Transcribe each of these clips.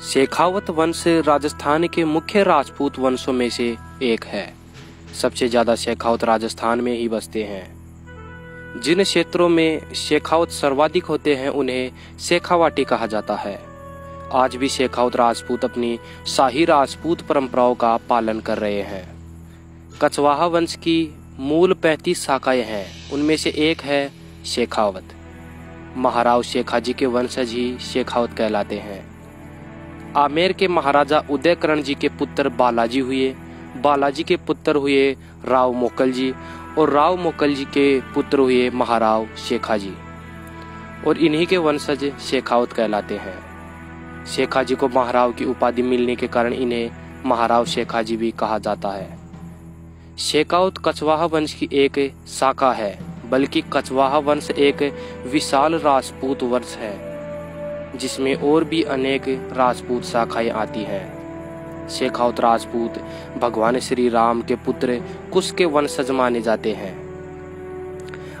शेखावत वंश राजस्थान के मुख्य राजपूत वंशों में से एक है। सबसे ज्यादा शेखावत राजस्थान में ही बसते हैं। जिन क्षेत्रों में शेखावत सर्वाधिक होते हैं उन्हें शेखावाटी कहा जाता है। आज भी शेखावत राजपूत अपनी शाही राजपूत परंपराओं का पालन कर रहे हैं। कछवाहा वंश की मूल 35 शाखाएं हैं, उनमें से एक है शेखावत। महाराव शेखाजी के वंशज ही शेखावत कहलाते हैं। आमेर के महाराजा उदयकरण जी के पुत्र बालाजी हुए, बालाजी के पुत्र हुए राव मोकल जी, और राव मोकल जी के पुत्र हुए महाराव शेखाजी, और इन्हीं के वंशज शेखावत कहलाते हैं। शेखाजी को महाराव की उपाधि मिलने के कारण इन्हें महाराव शेखाजी भी कहा जाता है। शेखावत कछवाहा वंश की एक शाखा है, बल्कि कछवाहा वंश एक विशाल राजपूत वंश है जिसमें और भी अनेक राजपूत शाखाएं आती हैं। शेखावत राजपूत भगवान श्री राम के पुत्र कुश के वंशज माने जाते हैं।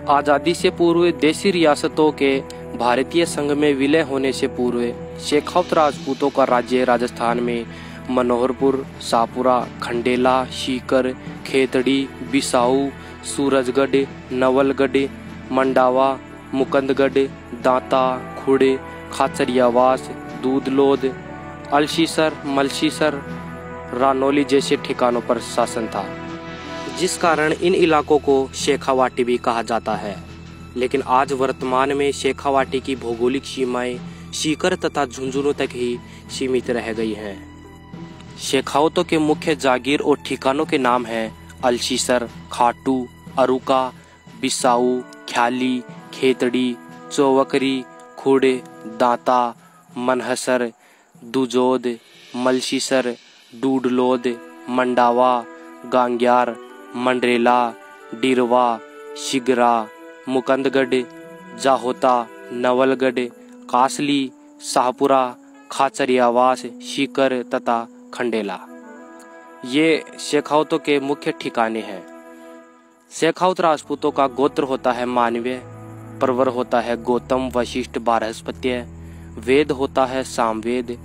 आजादी से पूर्व देशी रियासतों के भारतीय संघ में विलय होने से पूर्व शेखावत राजपूतों का राज्य राजस्थान में मनोहरपुर, शाहपुरा, खंडेला, सीकर, खेतड़ी, बिसाऊ, सूरजगढ़, नवलगढ़, मंडावा, मुकंदगढ़, दांता, खुड़े, खाचरियावास, दूधलोद, अलसीसर, मलसीसर, रानौली जैसे ठिकानों पर शासन था, जिस कारण इन इलाकों को शेखावाटी भी कहा जाता है। लेकिन आज वर्तमान में शेखावाटी की भौगोलिक सीमाएं सीकर तथा झुंझुनू तक ही सीमित रह गई हैं। शेखावतों के मुख्य जागीर और ठिकानों के नाम हैं अलसीसर, खाटू, अरुका, बिसाऊ, ख्याली, खेतड़ी, चौवकरी, खुड़े, दांता, मनहसर, दुजोद, मलसीसर, डूडलोद, मंडावा, गांग्यार, मंडरेला, डिरवा, शिगरा, मुकंदगढ़, जाहोता, नवलगढ़, कासली, शाहपुरा, खाचरियावास, सीकर तथा खंडेला ये शेखावतों के मुख्य ठिकाने हैं। शेखावत राजपूतों का गोत्र होता है मानवीय, परवर होता है गौतम वशिष्ठ बारहस्पत्य, वेद होता है सामवेद,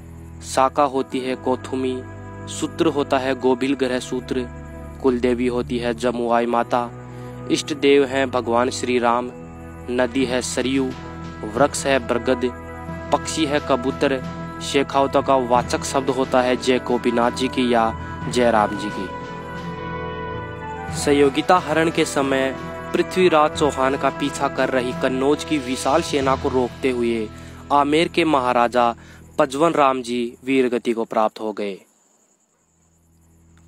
शाखा होती है कौथुमी, सूत्र होता है गोभिल ग्रह सूत्र, कुलदेवी होती है जमुआई माता, इष्ट देव हैं भगवान श्री राम, नदी है सरयू, वृक्ष है बरगद, पक्षी है कबूतर। शेखावतों का वाचक शब्द होता है जय गोपीनाथ जी की या जय राम जी की। सहयोगिता हरण के समय पृथ्वीराज चौहान का पीछा कर रही कन्नौज की विशाल सेना को रोकते हुए आमेर के महाराजा पजवन राम जी वीरगति को प्राप्त हो गए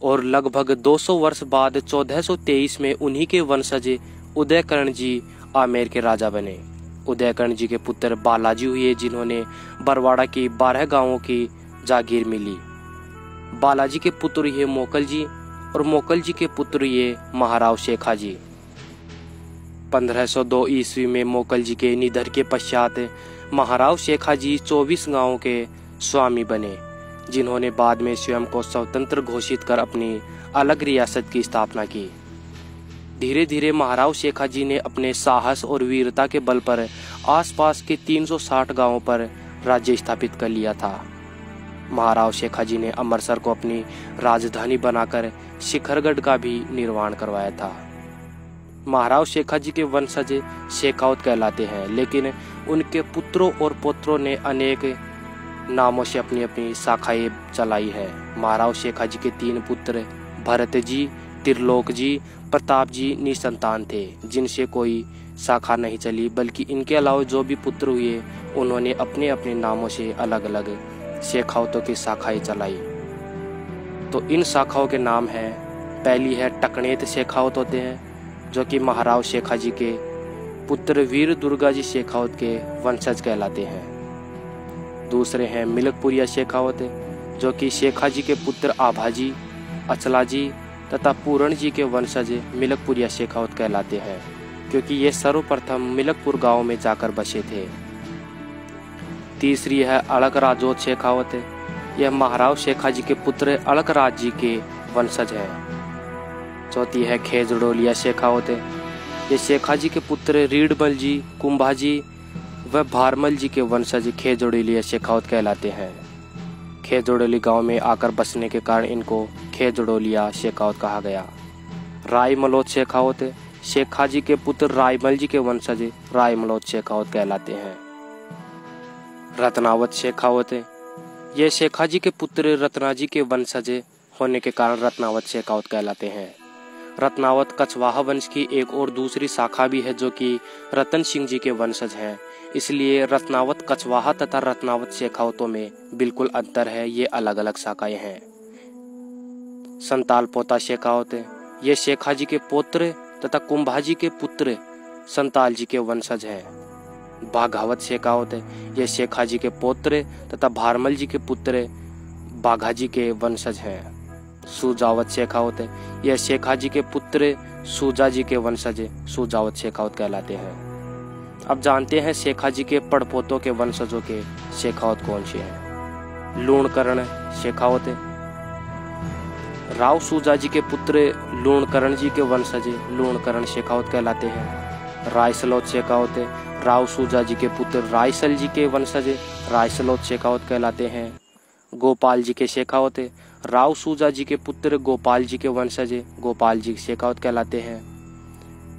और लगभग 200 वर्ष बाद 1423 में उन्हीं के वंशज उदयकरण जी आमेर के राजा बने। उदयकरण जी के पुत्र बालाजी हुए जिन्होंने बरवाड़ा की 12 गांवों की जागीर मिली। बालाजी के पुत्र ये मोकल जी और मोकल जी के पुत्र ये महाराव शेखाजी। 1502 ईस्वी में मोकल जी के निधन के पश्चात महाराव शेखाजी 24 गांवों के स्वामी बने, जिन्होंने बाद में स्वयं को स्वतंत्र घोषित कर अपनी अलग रियासत की स्थापना की। धीरे धीरे महाराव शेखाजी ने अपने साहस और वीरता के बल पर आसपास के 360 गांवों पर राज्य स्थापित कर लिया था। महाराव शेखाजी ने अमृतसर को अपनी राजधानी बनाकर शिखरगढ़ का भी निर्माण करवाया था। महाराव शेखाजी के वंशज शेखावत कहलाते हैं, लेकिन उनके पुत्रों और पौत्रों ने अनेक नामों से अपनी अपनी शाखाएं चलाई है। महाराव शेखाजी के 3 पुत्र भरत जी, त्रिलोक जी, प्रताप जी निसंतान थे, जिनसे कोई शाखा नहीं चली, बल्कि इनके अलावा जो भी पुत्र हुए उन्होंने अपने अपने नामों से अलग अलग शेखावतों की शाखाएं चलाई। तो इन शाखाओं के नाम हैं, पहली है टकनेत शेखावत होते हैं जो कि महाराव शेखाजी के पुत्र वीर दुर्गा जी शेखावत के वंशज कहलाते हैं। दूसरे हैं मिलकपुरिया शेखावत जो कि शेखाजी के पुत्र आभाजी, अचलाजी तथा पूरण जी के वंशज मिलकपुरिया शेखावत कहलाते हैं, क्योंकि ये सर्वप्रथम मिलकपुर गांव में जाकर बसे थे। तीसरी है अड़कराजोत शेखावत, यह महाराव शेखाजी के पुत्र अड़कराज जी के वंशज हैं। चौथी है खेजड़ोलिया शेखावत, ये शेखाजी के पुत्र रीडमल जी, कुंभाजी व भारमल जी के वंशज खेजड़ोलिया शेखावत कहलाते हैं। खेजड़ोली गांव में आकर बसने के कारण इनको खेजड़ोलिया शेखावत कहा गया। राय मलोद शेखावत शेखा जी के पुत्र रायमल जी के वंशज राय मलोद शेखावत कहलाते हैं। रत्नावत शेखावत ये शेखा जी के पुत्र रत्ना जी के वंशज होने के कारण रत्नावत शेखावत कहलाते हैं। रत्नावत कछवाहा वंश की एक और दूसरी शाखा भी है जो कि रतन सिंह जी के वंशज हैं। इसलिए रत्नावत कछवाहा तथा रत्नावत शेखावतों में बिल्कुल अंतर है, ये अलग अलग शाखाएं हैं। संताल पोता शेखावत ये शेखा जी के पौत्र तथा कुंभाजी के पुत्र संताल जी के वंशज हैं। बाघावत शेखावत ये शेखा जी के पौत्र तथा भारमल जी के पुत्र बाघा जी के वंशज हैं। सुजावत शेखावत यह शेखा जी के पुत्र सुजा जी के वंशज सुजावत शेखावत कहलाते हैं। अब जानते हैं शेखा जी के पड़पोतों के वंशजों के शेखावत कौन से हैं। लूणकरण शेखावत राव सुजा जी के पुत्र लूणकरण जी के वंशज लूणकरण शेखावत कहलाते हैं। रायसलोत शेखावत राव सुजा जी के पुत्र रायसल जी के वंशज रायसलोत शेखावत कहलाते हैं। गोपाल जी के शेखावत राव सुजा जी के पुत्र गोपाल जी के वंशज गोपाल जी शेखावत कहलाते हैं।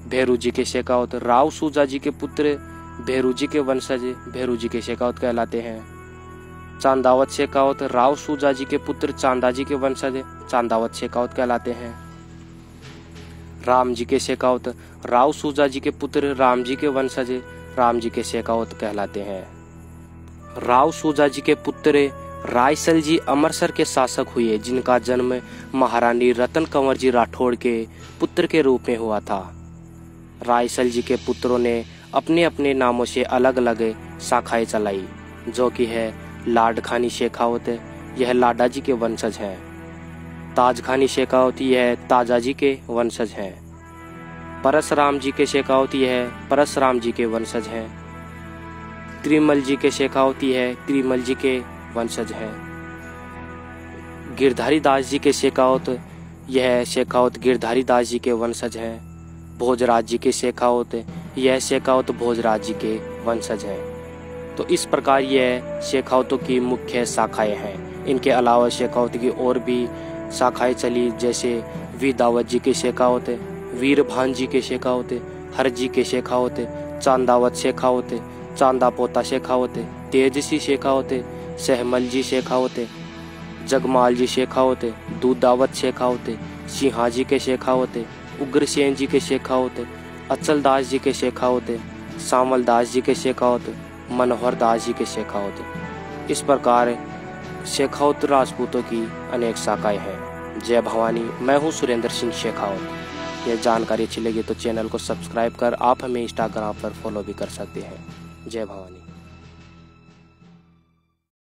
भेरू जी के शेखावत राव सुजा जी के पुत्र भेरू जी के वंशज भेरू जी के शेखावत कहलाते हैं। चांदावत शेखावत राव सुजा जी के पुत्र चांदा जी के वंशज चांदावत शेखावत कहलाते हैं। राम जी के शेखावत राव सुजा जी के पुत्र राम जी के वंशज राम जी के शेखावत कहलाते हैं। राव सुजा जी के पुत्र रायसल जी अमृतसर के शासक हुए, जिनका जन्म महारानी रतन कंवर जी राठौड़ के पुत्र के रूप में हुआ था। रायसल जी के पुत्रों ने अपने अपने नामों से अलग अलग शाखाएं चलाई, जो कि है लाडखानी शेखावत यह लाडा जी के वंशज हैं। ताजखानी शेखावत यह ताजा जी के वंशज हैं। परसराम जी के शेखावत यह परसराम जी के वंशज हैं। त्रिमल जी के शेखावत यह त्रिमल जी के वंशज हैं। गिरधारी दास जी के शेखावत यह शेखावत गिरधारी दास जी के वंशज हैं। भोजराज जी के शेखावत यह शेखावत भोजराज जी के वंशज हैं। तो इस प्रकार यह शेखावतों की मुख्य शाखाएं हैं। इनके अलावा शेखावत की और भी शाखाएं चली, जैसे वीदावत जी के शेखावत वीरभान जी के शेखावत हर जी के शेखावत चांदावत शेखावत चांदा पोता शेखावत तेजसी शेखावत सहमल जी शेखावत जगमाल जी शेखावत दूधावत शेखावत सिंहाजी के शेखावत उग्रसेन जी के शेखावत अचल दास जी के शेखावत सामल दास जी के शेखावत मनोहर दास जी के शेखावत। इस प्रकार शेखावत राजपूतों की अनेक शाखाएं हैं। जय भवानी। मैं हूं सुरेंद्र सिंह शेखावत। यह जानकारी अच्छी लगी तो चैनल को सब्सक्राइब कर आप हमें इंस्टाग्राम पर फॉलो भी कर सकते हैं। जय भवानी।